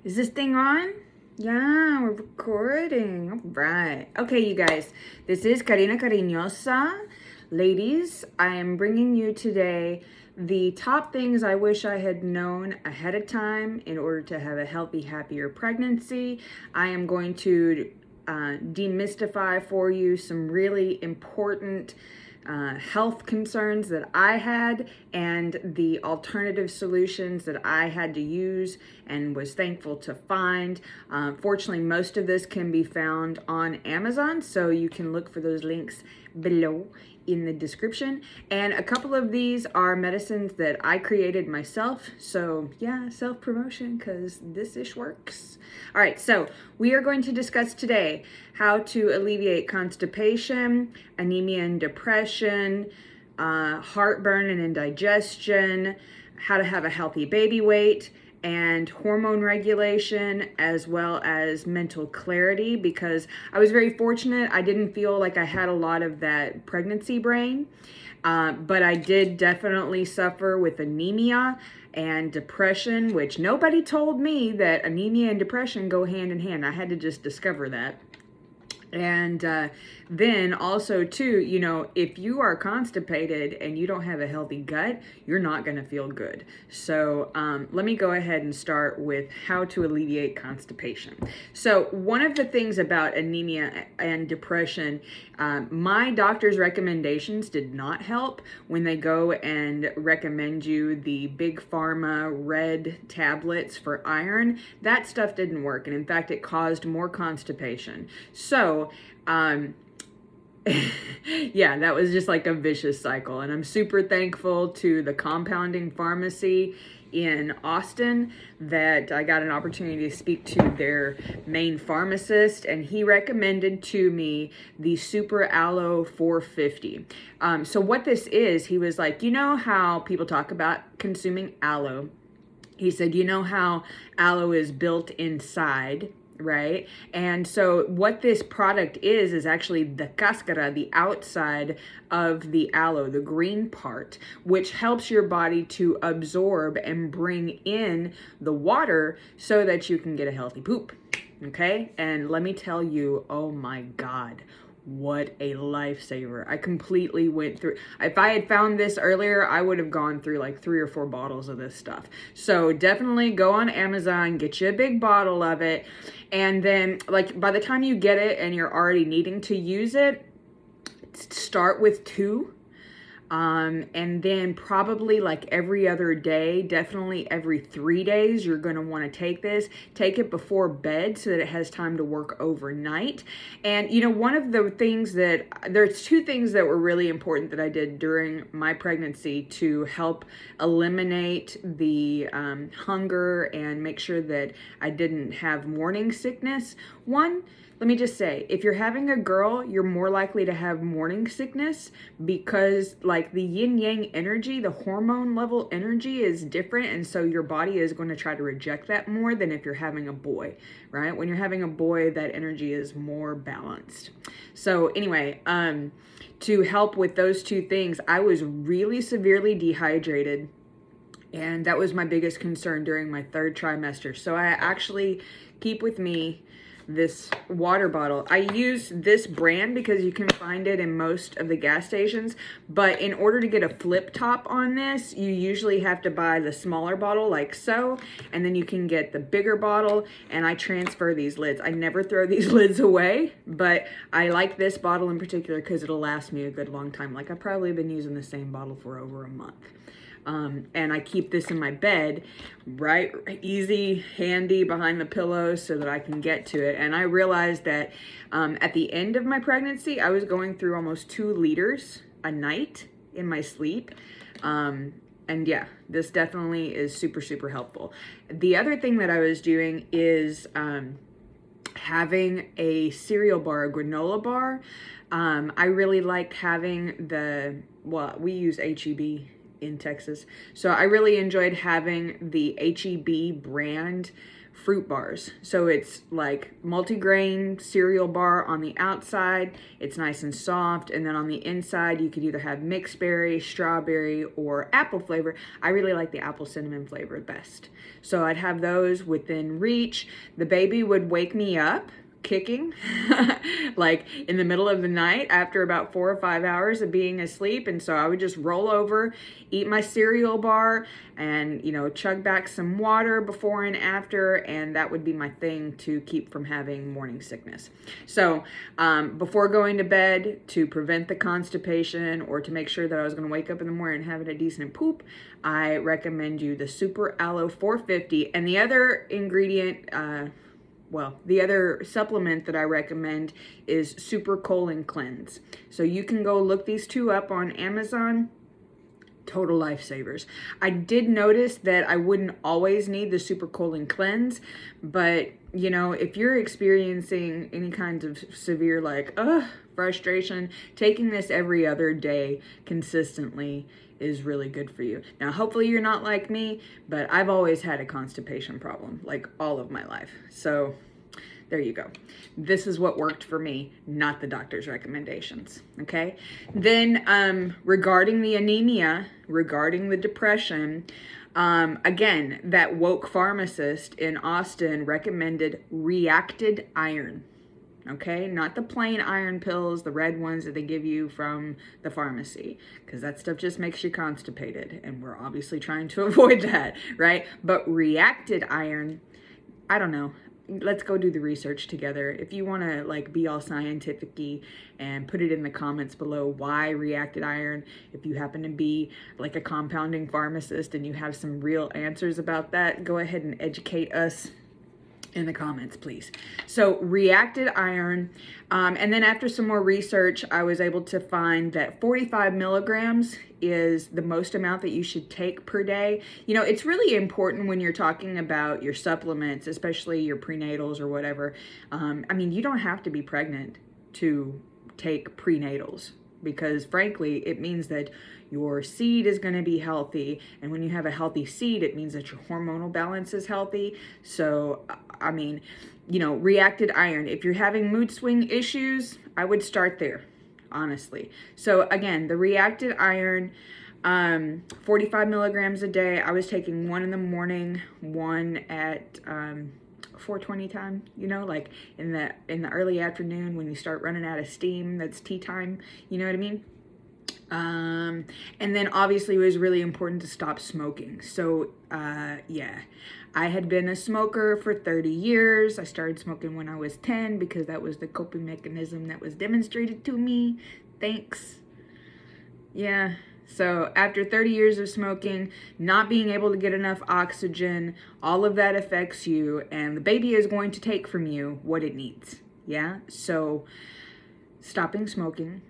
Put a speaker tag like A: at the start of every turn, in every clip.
A: Is this thing on? Yeah, we're recording. All right. Okay, you guys, this is Karina Cariñosa. Ladies, I am bringing you today the top things I wish I had known ahead of time in order to have a healthy, happier pregnancy. I am going to demystify for you some really important health concerns that I had and the alternative solutions that I had to use and was thankful to find. Fortunately, most of this can be found on Amazon, so you can look for those links below in the description. And a couple of these are medicines that I created myself. So yeah, self-promotion, because this ish works. All right, so we are going to discuss today how to alleviate constipation, anemia and depression, heartburn and indigestion, how to have a healthy baby weight, and hormone regulation, as well as mental clarity, because I was very fortunate. I didn't feel like I had a lot of that pregnancy brain, but I did definitely suffer with anemia and depression, which nobody told me that anemia and depression go hand in hand. I had to just discover that. And then also too, you know, if you are constipated and you don't have a healthy gut, you're not going to feel good. So let me go ahead and start with how to alleviate constipation. So one of the things about anemia and depression, my doctor's recommendations did not help when they go and recommend you the big pharma red tablets for iron. That stuff didn't work. And in fact, it caused more constipation. So yeah, that was just like a vicious cycle. And I'm super thankful to the compounding pharmacy in Austin that I got an opportunity to speak to their main pharmacist, and he recommended to me the Super Aloe 450. So what this is, he was like, you know how people talk about consuming aloe? He said, you know how aloe is built inside, right? And so what this product is actually the cáscara, the outside of the aloe, the green part, which helps your body to absorb and bring in the water so that you can get a healthy poop. Okay? And let me tell you, oh my God, what a lifesaver. I completely went through. If I had found this earlier, I would have gone through like 3 or 4 bottles of this stuff. So definitely go on Amazon, get you a big bottle of it. And then like by the time you get it and you're already needing to use it, start with 2. And then probably like every other day, definitely every 3 days, you're going to want to take this. Take it before bed so that it has time to work overnight. And you know, one of the things that, there's 2 things that were really important that I did during my pregnancy to help eliminate the hunger and make sure that I didn't have morning sickness. One, let me just say, if you're having a girl, you're more likely to have morning sickness because like the yin yang energy, the hormone level energy is different. And so your body is going to try to reject that more than if you're having a boy, right? When you're having a boy, that energy is more balanced. So anyway, to help with those 2 things, I was really severely dehydrated. And that was my biggest concern during my 3rd trimester. So I actually keep with me this water bottle. I use this brand because you can find it in most of the gas stations, but in order to get a flip top on this, you usually have to buy the smaller bottle like so, and then you can get the bigger bottle, and I transfer these lids. I never throw these lids away, but I like this bottle in particular because it'll last me a good long time. Like I've probably been using the same bottle for over a month. And I keep this in my bed, right, easy, handy behind the pillow so that I can get to it. And I realized that at the end of my pregnancy, I was going through almost 2 liters a night in my sleep. And yeah, this definitely is super, super helpful. The other thing that I was doing is having a cereal bar, a granola bar. I really liked having well, we use HEB in Texas. So I really enjoyed having the HEB brand fruit bars. So it's like multigrain cereal bar on the outside. It's nice and soft. And then on the inside, you could either have mixed berry, strawberry, or apple flavor. I really like the apple cinnamon flavor best. So I'd have those within reach. The baby would wake me up kicking like in the middle of the night after about 4 or 5 hours of being asleep. And so I would just roll over, eat my cereal bar, and chug back some water before and after, and that would be my thing to keep from having morning sickness. So before going to bed, to prevent the constipation or to make sure that I was going to wake up in the morning and having a decent poop, I recommend you the Super Aloe 450. And the other ingredient, the other supplement that I recommend is Super Colon Cleanse. So you can go look these two up on Amazon. Total lifesavers. I did notice that I wouldn't always need the Super Colon Cleanse, but if you're experiencing any kinds of severe frustration, taking this every other day consistently is really good for you. Now, hopefully you're not like me, but I've always had a constipation problem, like all of my life. So there you go. This is what worked for me, not the doctor's recommendations, okay? Then regarding the anemia, regarding the depression, again, that woke pharmacist in Austin recommended reacted iron. Okay, not the plain iron pills, the red ones that they give you from the pharmacy, because that stuff just makes you constipated, and we're obviously trying to avoid that, right? But reacted iron, I don't know. Let's go do the research together. If you want to be all scientific-y and put it in the comments below why reacted iron, if you happen to be like a compounding pharmacist and you have some real answers about that, go ahead and educate us in the comments, please. So reacted iron, and then after some more research, I was able to find that 45 milligrams is the most amount that you should take per day. It's really important when you're talking about your supplements, especially your prenatals or whatever. You don't have to be pregnant to take prenatals, because frankly, it means that your seed is going to be healthy. And when you have a healthy seed, it means that your hormonal balance is healthy. So, reacted iron, if you're having mood swing issues, I would start there, honestly. So again, the reacted iron, 45 milligrams a day. I was taking one in the morning, one at 4:20 time, in the early afternoon when you start running out of steam. That's tea time, you know what I mean? And then obviously it was really important to stop smoking. So I had been a smoker for 30 years. I started smoking when I was 10 because that was the coping mechanism that was demonstrated to me. Thanks. Yeah. So after 30 years of smoking, not being able to get enough oxygen, all of that affects you, and the baby is going to take from you what it needs. Yeah. So stopping smoking.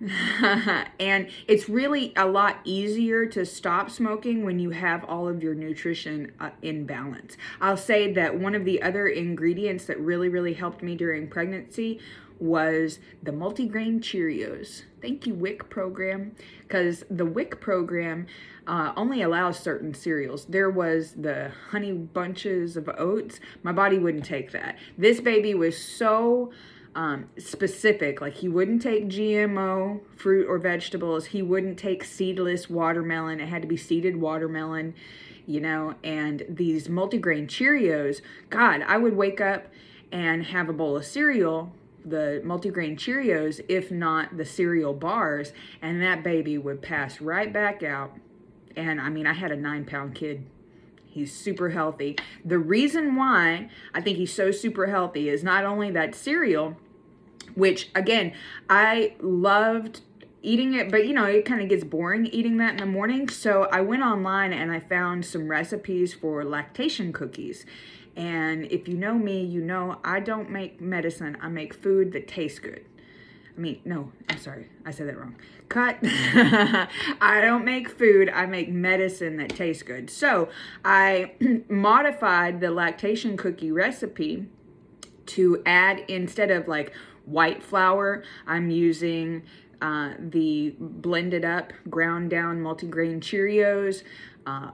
A: And it's really a lot easier to stop smoking when you have all of your nutrition in balance. I'll say that one of the other ingredients that really, really helped me during pregnancy was the multigrain Cheerios. Thank you, WIC program, because the WIC program only allows certain cereals. There was the honey bunches of oats. My body wouldn't take that. This baby was so specific. Like, he wouldn't take GMO fruit or vegetables. He wouldn't take seedless watermelon. It had to be seeded watermelon, and these multigrain Cheerios, God, I would wake up and have a bowl of cereal, the multigrain Cheerios, if not the cereal bars, and that baby would pass right back out. And I had a 9-pound kid. He's super healthy. The reason why I think he's so super healthy is not only that cereal, which again, I loved eating it, but it kind of gets boring eating that in the morning. So I went online and I found some recipes for lactation cookies. And if you know me, I don't make medicine. I make food that tastes good. No, I'm sorry. I said that wrong. Cut. I don't make food. I make medicine that tastes good. So I modified the lactation cookie recipe to add, instead of white flour, I'm using the blended up, ground down multigrain Cheerios.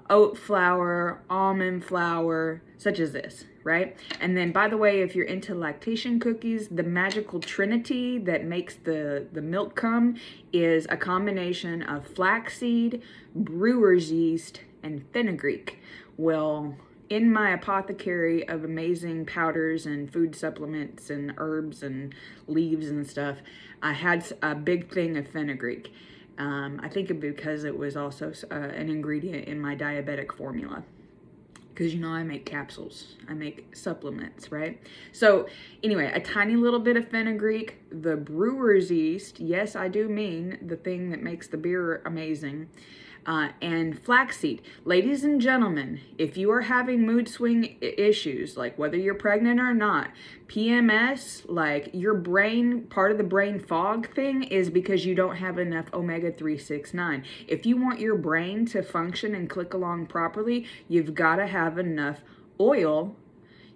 A: oat flour, almond flour, such as this, right? And then, by the way, if you're into lactation cookies, the magical trinity that makes the milk come is a combination of flaxseed, brewer's yeast, and fenugreek. Well, in my apothecary of amazing powders and food supplements and herbs and leaves and stuff, I had a big thing of fenugreek. I think because it was also an ingredient in my diabetic formula. Because, you know, I make capsules, I make supplements, right? So anyway, a tiny little bit of fenugreek, the brewer's yeast, yes, I do mean the thing that makes the beer amazing, and flaxseed. Ladies and gentlemen, if you are having mood swing issues, like whether you're pregnant or not, PMS, like your brain, part of the brain fog thing is because you don't have enough omega-369. If you want your brain to function and click along properly, you've got to have enough oil.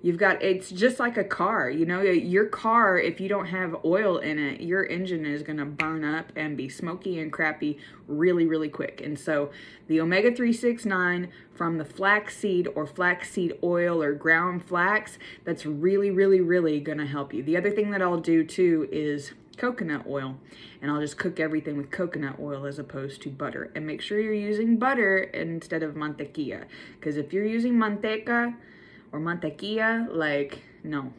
A: It's just like a car, you know, your car, if you don't have oil in it, your engine is going to burn up and be smoky and crappy really, really quick. And so the omega-369 from the flaxseed or flaxseed oil or ground flax, that's really, really, really going to help you. The other thing that I'll do too is coconut oil, and I'll just cook everything with coconut oil as opposed to butter. And make sure you're using butter instead of mantequilla, because if you're using manteca or mantequilla, like, no,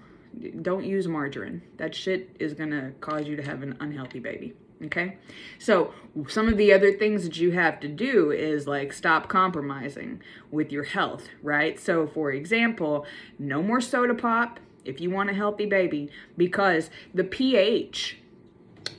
A: don't use margarine. That shit is gonna cause you to have an unhealthy baby, okay? So some of the other things that you have to do is like stop compromising with your health, right? So for example, no more soda pop if you want a healthy baby, because the pH,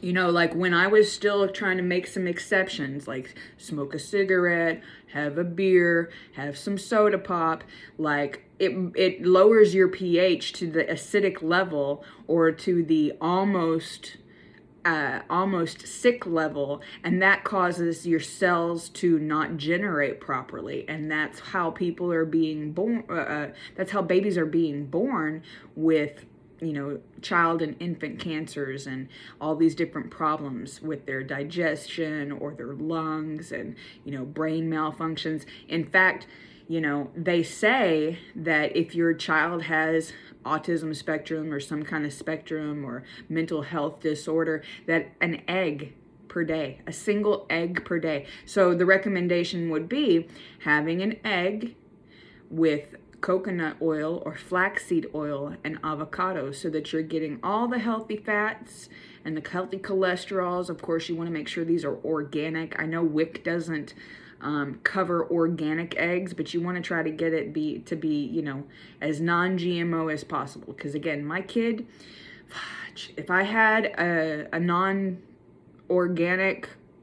A: you know, like when I was still trying to make some exceptions, like smoke a cigarette, have a beer, have some soda pop, like it lowers your pH to the acidic level or to the almost sick level, and that causes your cells to not generate properly, and that's how people are being born. That's how babies are being born with, you know, child and infant cancers and all these different problems with their digestion or their lungs and, you know, brain malfunctions. In fact, you know, they say that if your child has autism spectrum or some kind of spectrum or mental health disorder, that an egg per day, a single egg per day. So the recommendation would be having an egg with coconut oil or flaxseed oil and avocado, so that you're getting all the healthy fats and the healthy cholesterols. Of course, you want to make sure these are organic. I know WIC doesn't cover organic eggs, but you want to try to get it to be, you know, as non-GMO as possible. Because again, my kid, if I had a non-organic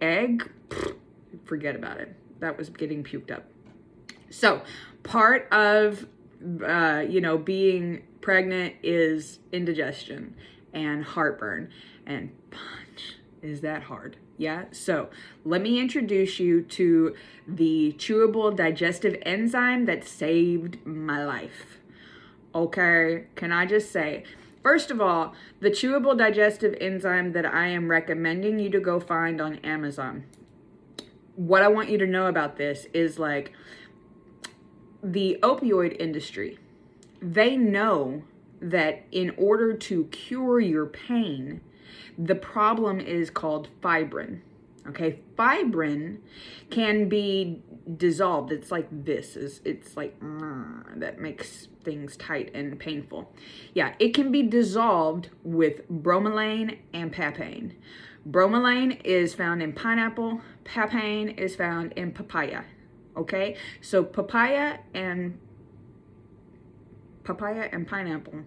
A: egg, forget about it. That was getting puked up. So part of, you know, being pregnant is indigestion and heartburn, and is that hard? Yeah, so let me introduce you to the chewable digestive enzyme that saved my life. Okay, can I just say, first of all, the chewable digestive enzyme that I am recommending you to go find on Amazon. What I want you to know about this is, like, the opioid industry, they know that in order to cure your pain, the problem is called fibrin. Okay, fibrin can be dissolved. It's like this, it's like that makes things tight and painful. Yeah, it can be dissolved with bromelain and papain. Bromelain is found in pineapple, papain is found in papaya. Okay, so papaya and pineapple,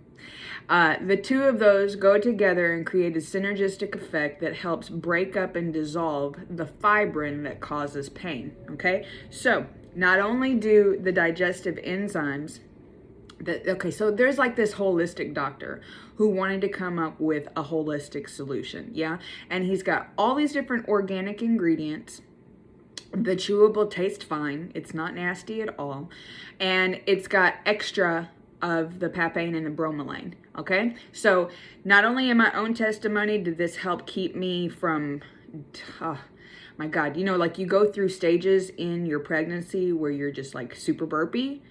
A: the two of those go together and create a synergistic effect that helps break up and dissolve the fibrin that causes pain. Okay, so not only do the digestive enzymes so there's like this holistic doctor who wanted to come up with a holistic solution, yeah, and he's got all these different organic ingredients. The chewable tastes fine. It's not nasty at all. And it's got extra of the papain and the bromelain, okay? So not only in my own testimony did this help keep me from, my God, you know, like you go through stages in your pregnancy where you're just like super burpy,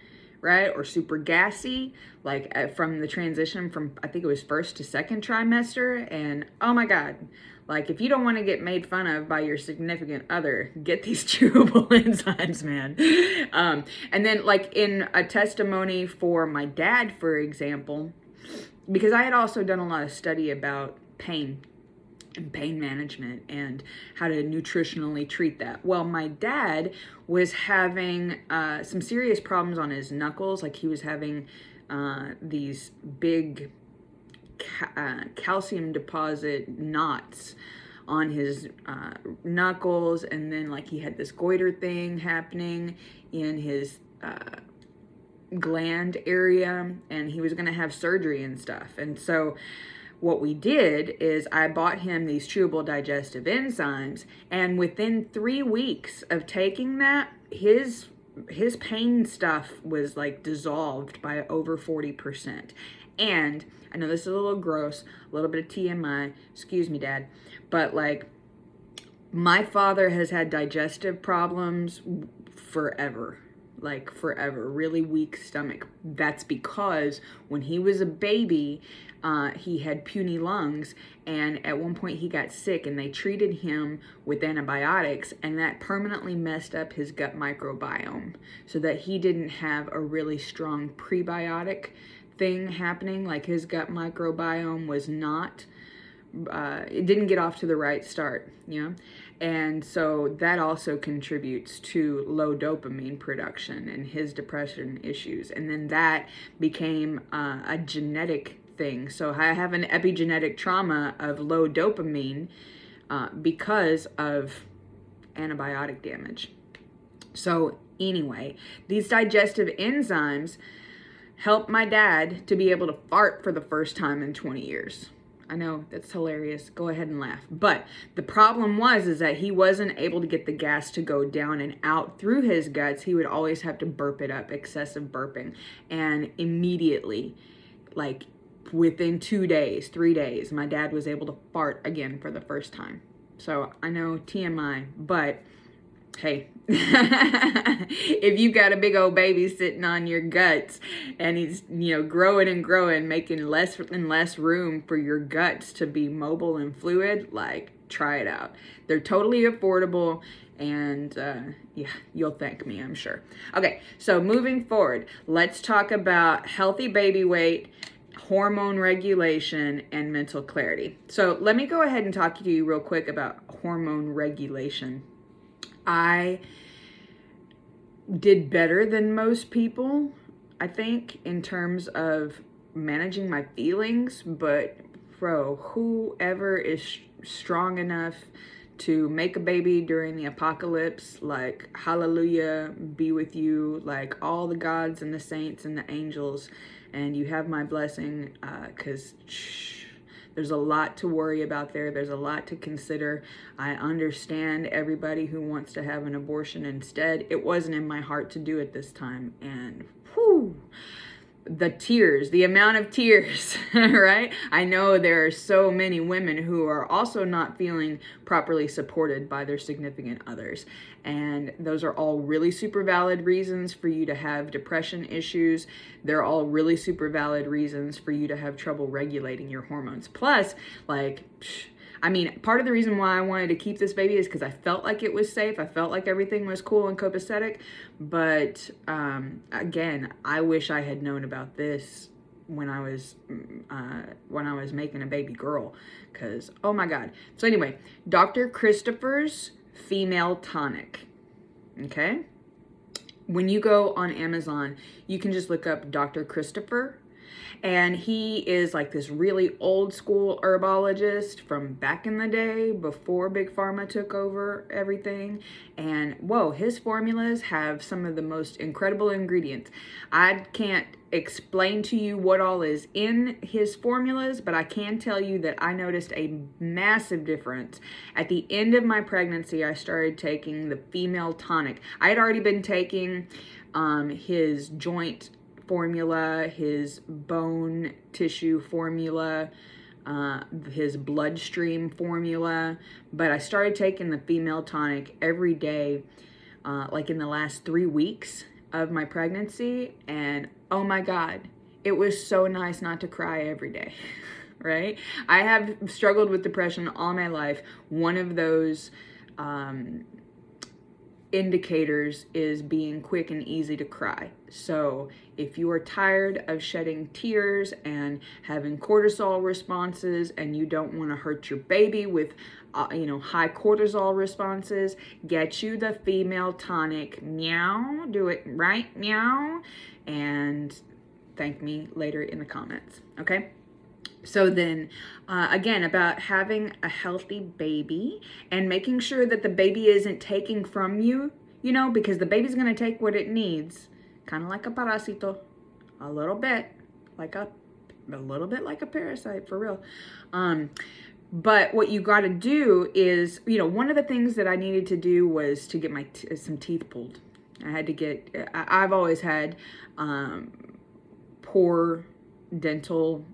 A: right? Or super gassy, like from the transition from, I think it was first to second trimester. And oh my God, like if you don't want to get made fun of by your significant other, get these chewable enzymes, man. And then like in a testimony for my dad, for example, because I had also done a lot of study about pain and pain management and how to nutritionally treat that. Well, my dad was having some serious problems on his knuckles. Like he was having these big calcium deposit knots on his knuckles, and then like he had this goiter thing happening in his gland area, and he was going to have surgery and stuff. And so what we did is I bought him these chewable digestive enzymes, and within 3 weeks of taking that, his pain stuff was like dissolved by over 40%. And I know this is a little gross, a little bit of TMI, excuse me, Dad, but like my father has had digestive problems forever. Like forever, really weak stomach. That's because when he was a baby, he had puny lungs, and at one point he got sick and they treated him with antibiotics, and that permanently messed up his gut microbiome so that he didn't have a really strong prebiotic thing happening. Like his gut microbiome was not, it didn't get off to the right start, you know? And so that also contributes to low dopamine production and his depression issues. And then that became a genetic thing. So I have an epigenetic trauma of low dopamine because of antibiotic damage. So anyway, these digestive enzymes help my dad to be able to fart for the first time in 20 years. I know, that's hilarious. Go ahead and laugh. But the problem is that he wasn't able to get the gas to go down and out through his guts. He would always have to burp it up, excessive burping. And immediately, like within 2 days, 3 days, my dad was able to fart again for the first time. So I know TMI, but hey, if you got a big old baby sitting on your guts and he's, you know, growing and growing, making less and less room for your guts to be mobile and fluid, like try it out. They're totally affordable, and yeah, you'll thank me, I'm sure. Okay, so moving forward, let's talk about healthy baby weight, hormone regulation, and mental clarity. So let me go ahead and talk to you real quick about hormone regulation. I did better than most people, I think, in terms of managing my feelings, but bro, whoever is strong enough to make a baby during the apocalypse, like hallelujah be with you, like all the gods and the saints and the angels, and you have my blessing, because there's a lot to worry about there. There's a lot to consider. I understand everybody who wants to have an abortion instead. It wasn't in my heart to do it this time. And whew, the tears, the amount of tears, right? I know there are so many women who are also not feeling properly supported by their significant others. And those are all really super valid reasons for you to have depression issues. They're all really super valid reasons for you to have trouble regulating your hormones. Plus, like, I mean, part of the reason why I wanted to keep this baby is because I felt like it was safe. I felt like everything was cool and copacetic. But again, I wish I had known about this when I was making a baby girl, because oh my God. So anyway, Dr. Christopher's Female Tonic. Okay, when you go on Amazon, you can just look up Dr. Christopher. And he is like this really old school herbologist from back in the day before Big Pharma took over everything. And whoa, his formulas have some of the most incredible ingredients. I can't explain to you what all is in his formulas, but I can tell you that I noticed a massive difference. At the end of my pregnancy, I started taking the Female Tonic. I had already been taking his joint formula, his bone tissue formula, his bloodstream formula, but I started taking the female tonic every day, like in the last 3 weeks of my pregnancy, and oh my God, it was so nice not to cry every day, right? I have struggled with depression all my life. One of those indicators is being quick and easy to cry. So if you are tired of shedding tears and having cortisol responses and you don't want to hurt your baby with high cortisol responses, get you the female tonic. Meow, do it right, meow, and thank me later in the comments, okay? So then, again, about having a healthy baby and making sure that the baby isn't taking from you, because the baby's going to take what it needs, kind of like a parasito, a little bit like a parasite, for real. But what you got to do is, one of the things that I needed to do was to get some teeth pulled. I've always had poor dental,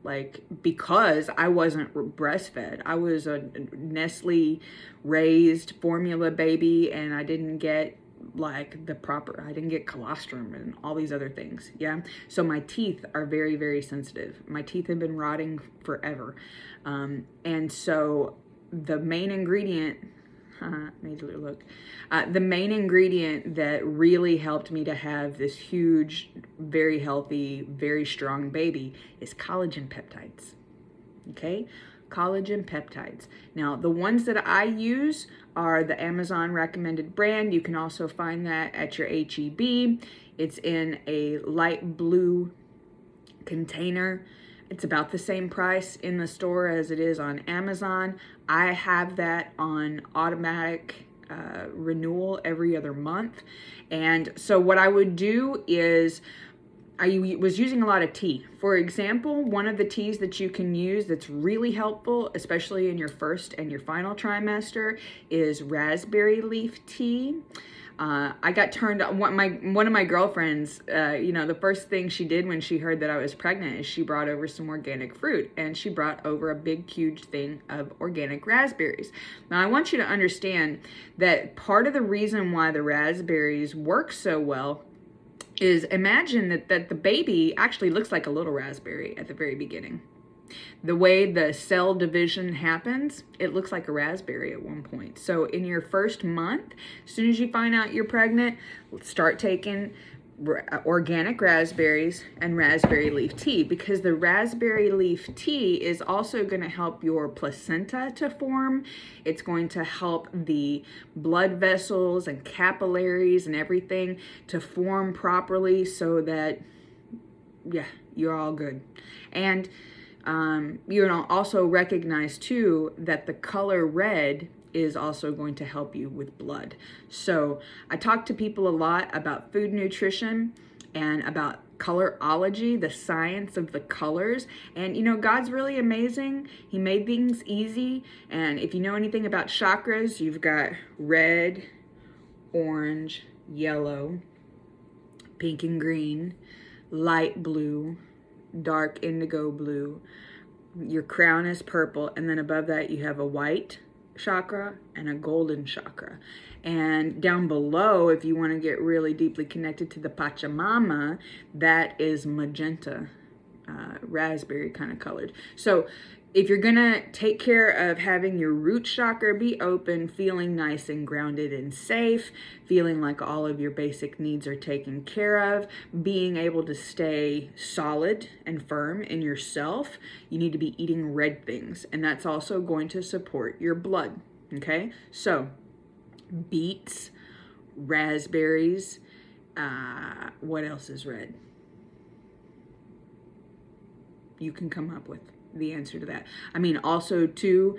A: because I wasn't breastfed. I was a Nestle raised formula baby, and I didn't get I didn't get colostrum and all these other things. Yeah. So my teeth are very, very sensitive. My teeth have been rotting forever. And so the main ingredient, major look, the main ingredient that really helped me to have this huge, very healthy, very strong baby is collagen peptides. Okay? Collagen peptides. Now, the ones that I use are the Amazon recommended brand. You can also find that at your H-E-B. It's in a light blue container. It's about the same price in the store as it is on Amazon. I have that on automatic renewal every other month. And so what I would do is I was using a lot of tea. For example, one of the teas that you can use that's really helpful, especially in your first and your final trimester, is raspberry leaf tea. I got turned on. One of my girlfriends, the first thing she did when she heard that I was pregnant is she brought over some organic fruit, and she brought over a big, huge thing of organic raspberries. Now, I want you to understand that part of the reason why the raspberries work so well is imagine that the baby actually looks like a little raspberry at the very beginning. The way the cell division happens, it looks like a raspberry at one point. So in your first month, as soon as you find out you're pregnant, start taking organic raspberries and raspberry leaf tea, because the raspberry leaf tea is also going to help your placenta to form. It's going to help the blood vessels and capillaries and everything to form properly so that, you're all good. And also recognize too that the color red is also going to help you with blood. So I talk to people a lot about food nutrition and about colorology, the science of the colors. And God's really amazing. He made things easy. And if you know anything about chakras, you've got red, orange, yellow, pink and green, light blue, dark indigo blue. Your crown is purple, and then above that you have a white chakra and a golden chakra. And down below, if you want to get really deeply connected to the Pachamama, that is magenta, raspberry kind of colored. So if you're gonna take care of having your root chakra be open, feeling nice and grounded and safe, feeling like all of your basic needs are taken care of, being able to stay solid and firm in yourself, you need to be eating red things. And that's also going to support your blood, okay? So beets, raspberries, what else is red? You can come up with the answer to that. I mean, also too,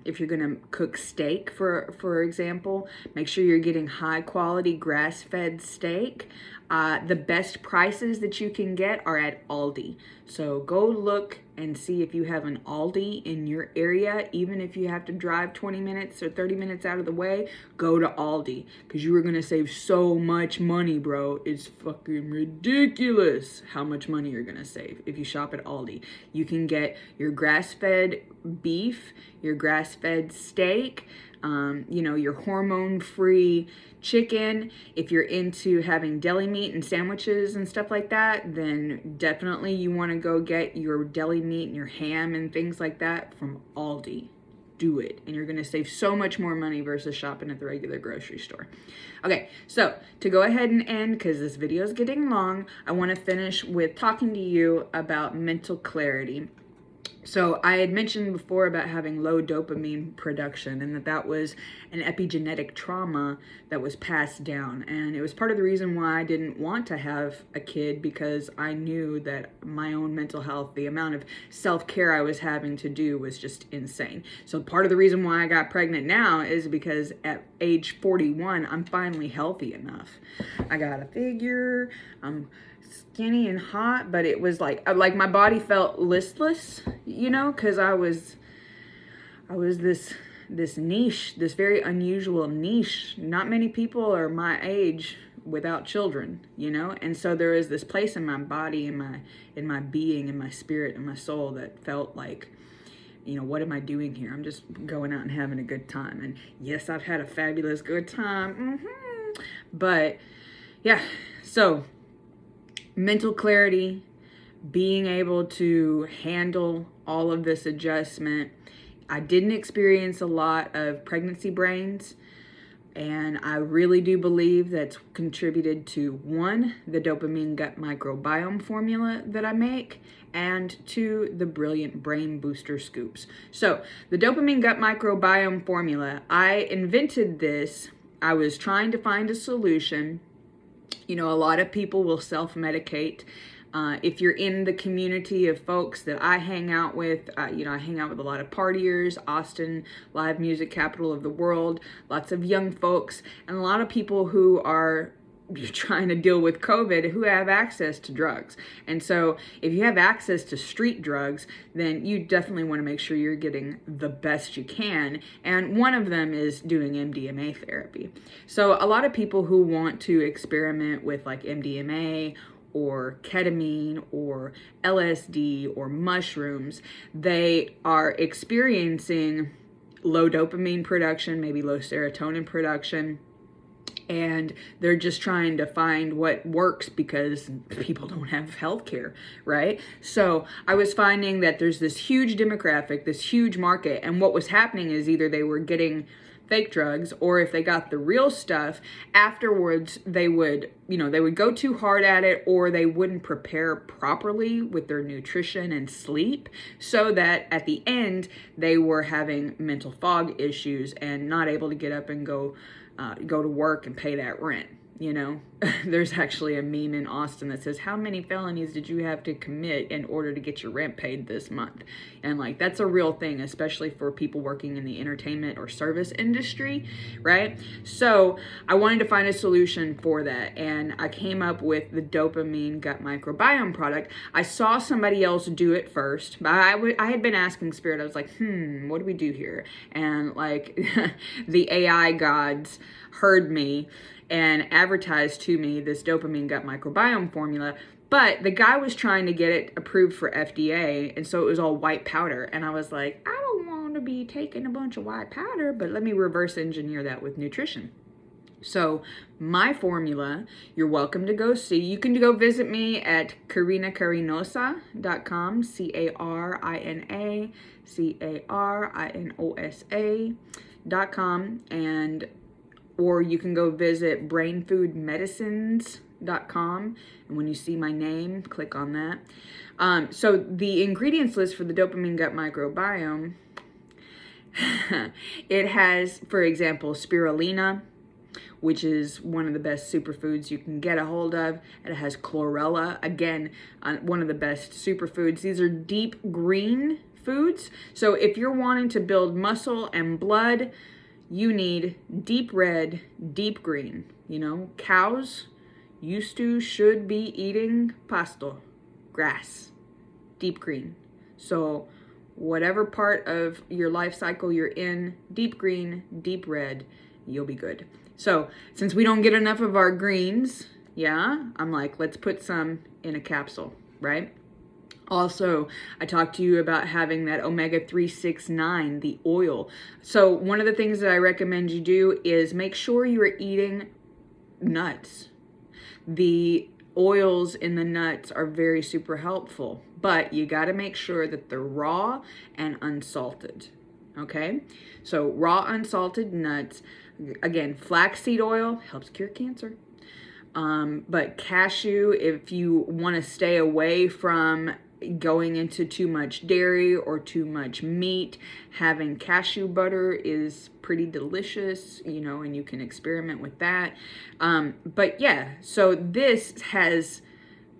A: if you're gonna cook steak, for example, make sure you're getting high quality grass-fed steak. The best prices that you can get are at Aldi. So go look and see if you have an Aldi in your area. Even if you have to drive 20 minutes or 30 minutes out of the way, go to Aldi, because you are going to save so much money, bro. It's fucking ridiculous how much money you're going to save if you shop at Aldi. You can get your grass-fed beef, your grass-fed steak, your hormone-free chicken. If you're into having deli meat and sandwiches and stuff like that, then definitely you want to go get your deli meat and your ham and things like that from Aldi. Do it, and you're going to save so much more money versus shopping at the regular grocery store. Okay, so to go ahead and end, because this video is getting long, I want to finish with talking to you about mental clarity. So I had mentioned before about having low dopamine production, and that was an epigenetic trauma that was passed down. And it was part of the reason why I didn't want to have a kid, because I knew that my own mental health, the amount of self-care I was having to do was just insane. So part of the reason why I got pregnant now is because at age 41, I'm finally healthy enough. I got a figure, I'm skinny and hot, but it was like my body felt listless, because I was this niche, this very unusual niche. Not many people are my age without children, and so there is this place in my body, in my being, in my spirit, in my soul that felt like, what am I doing here? I'm just going out and having a good time. And yes, I've had a fabulous good time, but yeah, so mental clarity, being able to handle all of this adjustment. I didn't experience a lot of pregnancy brains, and I really do believe that's contributed to, 1, the Dopamine Gut Microbiome formula that I make, and 2, the brilliant brain booster scoops. So the Dopamine Gut Microbiome formula, I invented this. I was trying to find a solution. A lot of people will self-medicate. If you're in the community of folks that I hang out with, I hang out with a lot of partiers, Austin, live music capital of the world, lots of young folks, and a lot of people who are trying to deal with COVID who have access to drugs. And so if you have access to street drugs, then you definitely want to make sure you're getting the best you can. And one of them is doing MDMA therapy. So a lot of people who want to experiment with like MDMA or ketamine or LSD or mushrooms, they are experiencing low dopamine production, maybe low serotonin production, and they're just trying to find what works because people don't have health care, right? So I was finding that there's this huge demographic, this huge market, and what was happening is either they were getting fake drugs, or if they got the real stuff, afterwards they would go too hard at it, or they wouldn't prepare properly with their nutrition and sleep, so that at the end they were having mental fog issues and not able to get up and go to work and pay that rent. There's actually a meme in Austin that says, how many felonies did you have to commit in order to get your rent paid this month? And that's a real thing, especially for people working in the entertainment or service industry, right? So I wanted to find a solution for that, and I came up with the Dopamine Gut Microbiome product. I saw somebody else do it first, but I had been asking Spirit, I was like, what do we do here? And the AI gods heard me and advertised to me this Dopamine Gut Microbiome formula, but the guy was trying to get it approved for FDA, and so it was all white powder, and I was like, I don't want to be taking a bunch of white powder, but let me reverse engineer that with nutrition. So my formula, you're welcome to go see. You can go visit me at carinacarinosa.com, carinacarinosa.com, or you can go visit brainfoodmedicines.com, and when you see my name, click on that. So the ingredients list for the Dopamine Gut Microbiome, it has, for example, spirulina, which is one of the best superfoods you can get a hold of. It has chlorella, again, one of the best superfoods. These are deep green foods. So if you're wanting to build muscle and blood, you need deep red, deep green. Cows should be eating pasto, grass, deep green. So whatever part of your life cycle you're in, deep green, deep red, you'll be good. So since we don't get enough of our greens, yeah, I'm like, let's put some in a capsule, right? Also, I talked to you about having that omega-369, the oil. So one of the things that I recommend you do is make sure you are eating nuts. The oils in the nuts are very super helpful, but you got to make sure that they're raw and unsalted. Okay? So raw unsalted nuts, again, flaxseed oil helps cure cancer. But cashew, if you want to stay away from going into too much dairy or too much meat, having cashew butter is pretty delicious, you know, and you can experiment with that. But yeah, so this has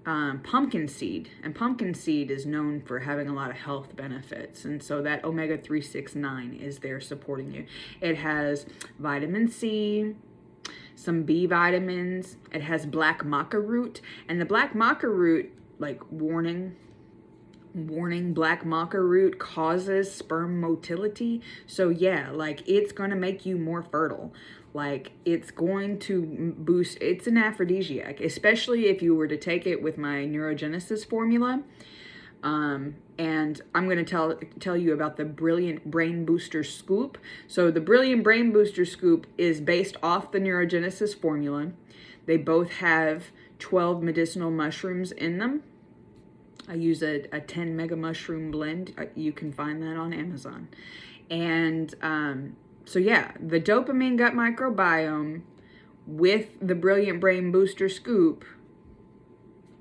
A: pumpkin seed, and pumpkin seed is known for having a lot of health benefits, and so that omega-369 is there supporting you. It has vitamin C, some B vitamins. It has black maca root, and the black maca root, like warning, black maca root causes sperm motility. So yeah, like it's gonna make you more fertile. Like it's going to boost, it's an aphrodisiac, especially if you were to take it with my neurogenesis formula. And I'm going to tell you about the Brilliant Brain Booster Scoop. So the Brilliant Brain Booster Scoop is based off the neurogenesis formula. They both have 12 medicinal mushrooms in them. I use a 10 mega mushroom blend. You can find that on Amazon. And so yeah, the Dopamine Gut Microbiome with the Brilliant Brain Booster Scoop,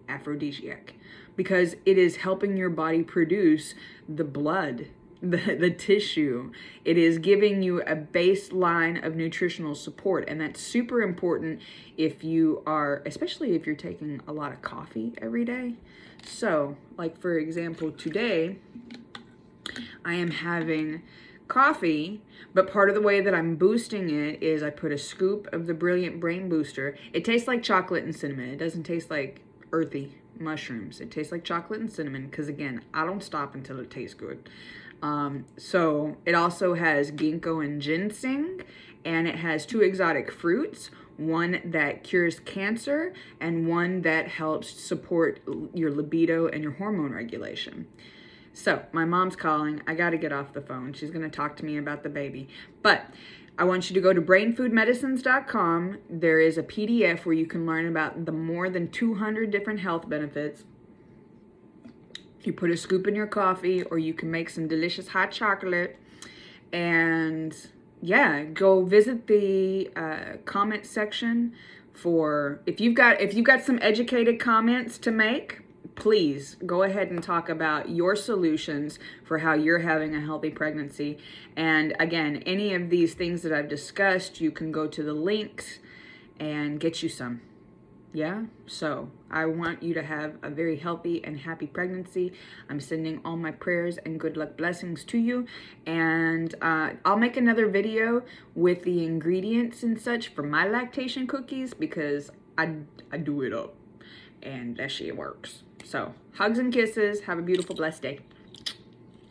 A: aphrodisiac, because it is helping your body produce the blood, the tissue. It is giving you a baseline of nutritional support, and that's super important if you are, especially if you're taking a lot of coffee every day. So, like for example, today I am having coffee, but part of the way that I'm boosting it is I put a scoop of the Brilliant Brain Booster. It tastes like chocolate and cinnamon. It doesn't taste like earthy mushrooms. It tastes like chocolate and cinnamon because, again, I don't stop until it tastes good. So it also has ginkgo and ginseng, and it has 2 exotic fruits, one that cures cancer and one that helps support your libido and your hormone regulation. So my mom's calling. I got to get off the phone. She's going to talk to me about the baby. But I want you to go to brainfoodmedicines.com. There is a PDF where you can learn about the more than 200 different health benefits. You put a scoop in your coffee, or you can make some delicious hot chocolate. And yeah, go visit the comment section for, if you've got some educated comments to make, please go ahead and talk about your solutions for how you're having a healthy pregnancy. And again, any of these things that I've discussed, you can go to the links and get you some. Yeah, so I want you to have a very healthy and happy pregnancy. I'm sending all my prayers and good luck blessings to you. And I'll make another video with the ingredients and such for my lactation cookies, because I do it up and that shit works. So hugs and kisses. Have a beautiful, blessed day.